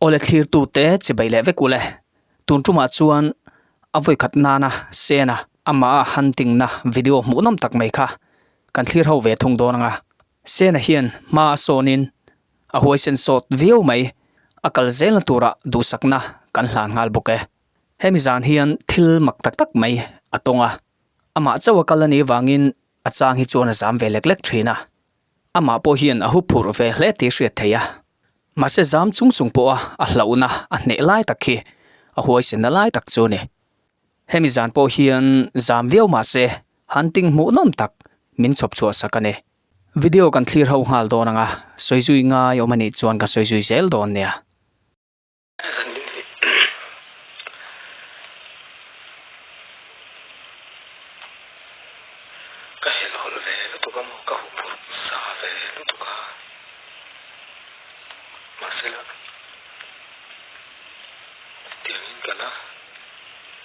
ole thlir tu te chibai le ve kule tun tuma chuan avoi khat na na sena ama hunting na video munam tak mai kha kan thlir ho ve thung do nga sena hian ma sonin a huai sen sot view mai akal zel tura du sakna kan hlan ngal boke hemizan hian thil mak tak tak mai atonga ama chawa kalani wangin achang hi chuan zam ve lek lek thina ama po hian a hu phur ve hle ti hriat theya ma se zam chung chung po a hlauna a ne lai takhi a huai sen lai tak chu ne hemizan po hian zam view ma se hunting mu nom tak min chop chua sakane video kan clear ho hal do nga soizui nga yomani chuan ka soizui zel don ne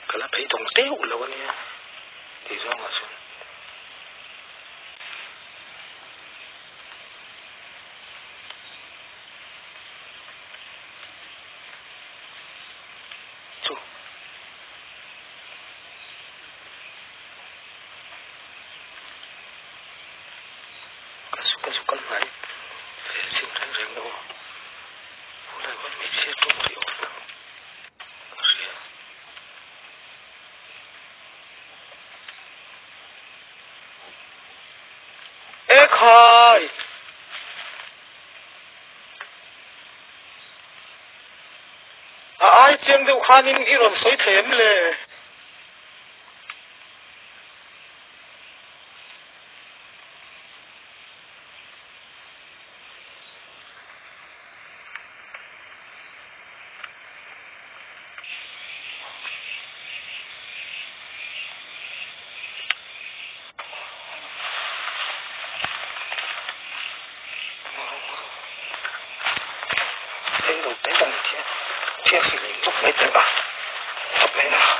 kala pei dong teu lo ni ti zong a sun chu ka su kal nai fe sim reng reng lo ulai wan mi se tu ri o khai ai chiang du khanin iron soi them le thiên sử dụng lúc mấy tiếng tập này nào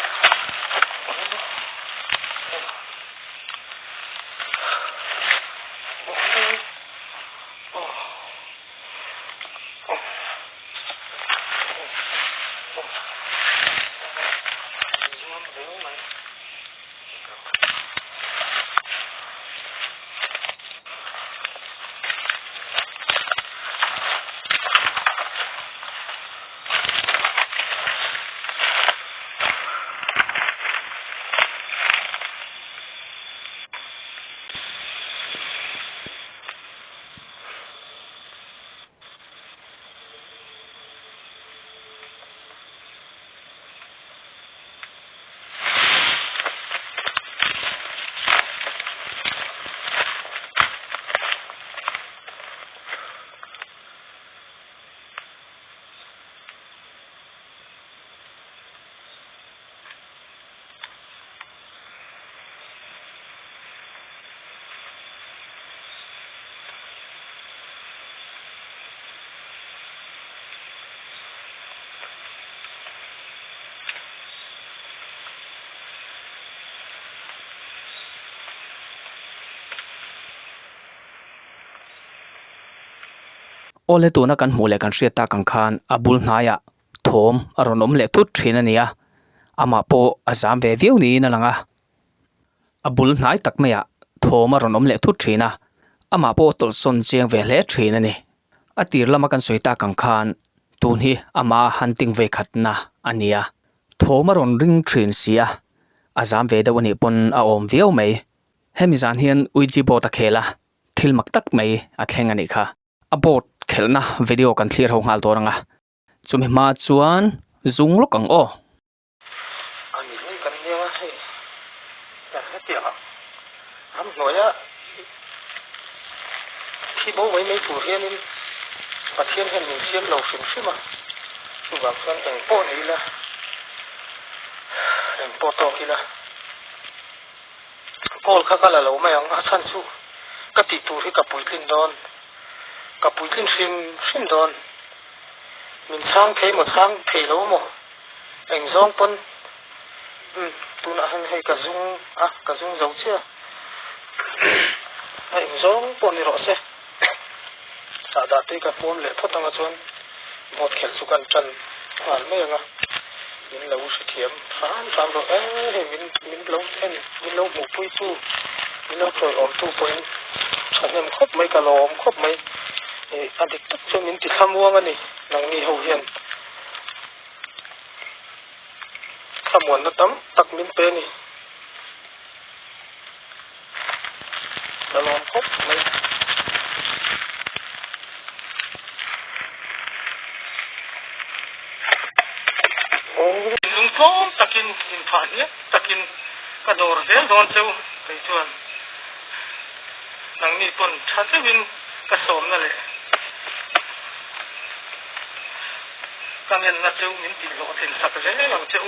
ole tuna kan hmule kan hriata kan khan abul hnaya thom aronom le thut thina nia ama po azam ve view ni na langa abul hnai tak maya thom aronom le thut thina ama po tol son chiang ve le thina ni atir lama kan soita kan khan tun hi ama hunting ve khatna ania thom aron ring thin sia azam ve dawani pon a om view mai hemizan hian uiji bo ta khela thilmak tak mai a thlengani kha abot khelna video kan clear ho ngal doranga chumi ma chuan zung lokang o ani lei kan ne wa he ta tia am noya khi bố với mấy chủ hiên in và thiên hiên mình chiếm lầu sừng sững mà chủ bảo con thành po này là thành po to kia là po khá là lâu mà ông săn su các tỷ tu thì các bụi linh đòn các bụi linh sim đòn mình sang thấy một sang thấy lâu mà anh giông pun tu na hay cả dung dấu chưa anh giông pun đi rõ xe đã tuy cả pun lệ thoát tăng ở chuan หมดแขกสุกันจันผ่านเมื่อไงมินเราเสียมฟามเรามินเราเท่นมินเราหมูปุ้ยตู้มินเราปล่อยอมตู้ปล่อยฉันยังครบไม่กระลอมครบไม่อันเด็กตักจะมินติดคำว่างันนี่หนังนี่เฮาเฮียนขมวนนะตั้มตักมินเป็นนี่กระลอมครบไม่ลุงโต้ตะกินอินผ่านเนี่ยตะกินกระโดดเสียโดนเจ้าไปชวนหนังนี่ปนชัดจะวินกระสมนั่นแหละก็เงินนะเจ้ามินติโลถึงสักเรื่องหลังเจ้า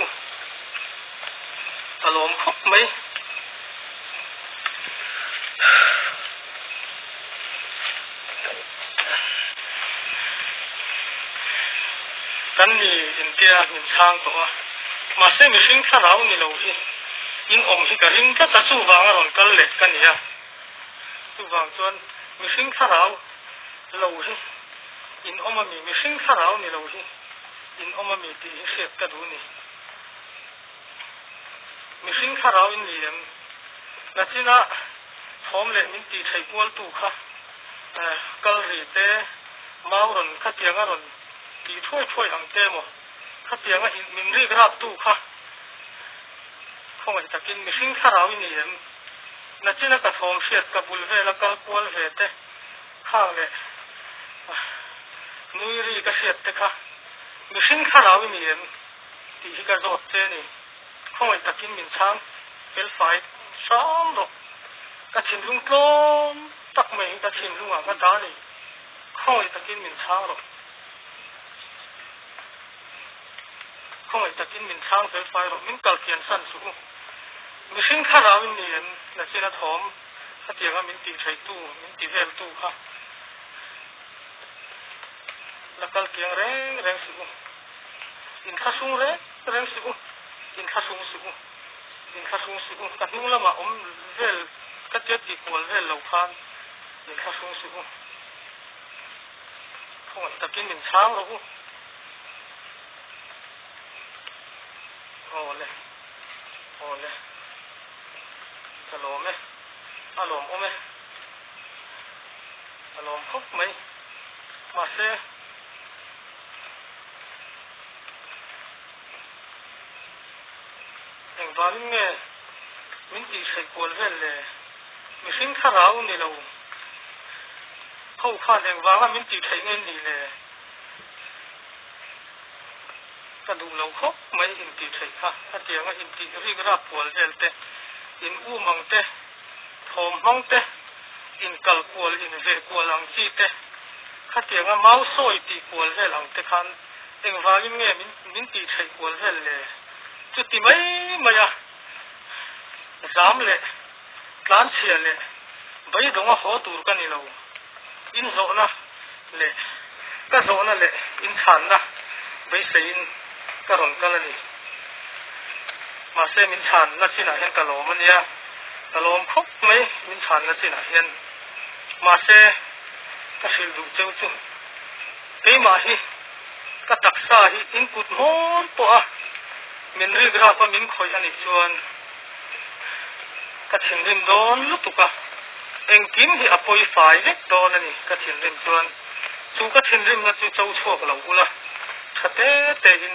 อารมณ์ครบไหมกันนี่อินเดียมินช่างตัวมาเสียมิชิงข้าเรานี่เราอินอมฮิกะริงก็จะสู้วางอารมณ์กันเล็กกันเนี่ยสู้วางจนมิชิงข้าเราอินอมมีมิชิงข้าเรานี่เราอินอมมีตีเสียดกระดูนี่มิชิงข้าเราอินเลี้ยงนั่นสินะพร้อมเลยมินตีใช้กวนตู้ค่ะกัลรีเต้มาอุนขัดยังอารมณ์ตีถ้วยอังเต้หมดขัดยังอินมินรีกราบตู้ค่ะคงจะกินมิชิงข้าเราอินเลี้ยงนั่นสินะกระทอมเสียดกับบุลเวแล้วก็กวนเวเต้ข้างเลยนุยรีก็เสียดเต้ค่ะมิชิงข้าเราอินเลี้ยงตีที่กระโดดเจนี่คงจะกินมินช้างเป็นไฟซ้อมดอกกระชินลุงกลมตักไม่กระชินลุงอ่ะก็ได้นี่คงจะกินมินช้างหรอกคงจะกินมินช้างเป็นไฟหรอกมินกัลเกียนสั้นสูงมิชิงข้าเราอินเลี้ยงนั่นสินะทอมถ้าเตียงมินตีใช้ตู้มินตีเวลตู้ค่ะแล้วกัลเกียงแรงสูงอินข้าสูงแรงสูงอินข้าสูงกันนู่นละมาเวลก็เจ็ดตีกวลเวลเราคานอินข้าสูงคงจะกินมินช้างหรอกโอ้เลยจะลมไหมอารมณ์ไหมอารมณ์ครบไหมมาเซ่เอ็งบ้านเนี่ยมินตีใช้กวนเวลเลยมิชิงข้าเราเนี่ยเราเข้าข้าเอ็งบ้านมินตีใช้เงินนี่เลยกระดูเราครบไม่อินตีใช่ค่ะถ้าเตียงอินตีรีกราบปวดเวลเตอินอู้มังเตทอมมังเตอินกัลปวดอินเวกวลังจีเตถ้าเตียงเมาโซ่ตีปวดเวลังเตคันเอ็งว่ายิ่งเงี้ยมินตีใช้ปวดเวลเลยจุดที่ไม่อะจามเลยร้านเชียเลยใบดงหัวตูร์กันนี่เราอินโซนะเลยก็โซนะเลยอินชันนะใบเสียนก็รอนกันเลยมาเซมินชันนั่นสินะเห็นกะโลมันเนี่ยกะโลมครบไหมมินชันนั่นสินะเห็นมาเซก็สิลูเจ้าจุ่มเฮ้ยมาฮีก็ตักซาฮีอินกุดโมนปะมินรีกราบมินคอยอันนี้ชวนก็ถินริมโดนลุตุกะเอ็งกินที่อภัยฝ่ายเล็กโดนนี่ก็ถินริมชวนสู้ก็ถินริมนั่นจู่เจ้าชั่วกับเราละถ้าเตะอิน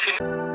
ทิน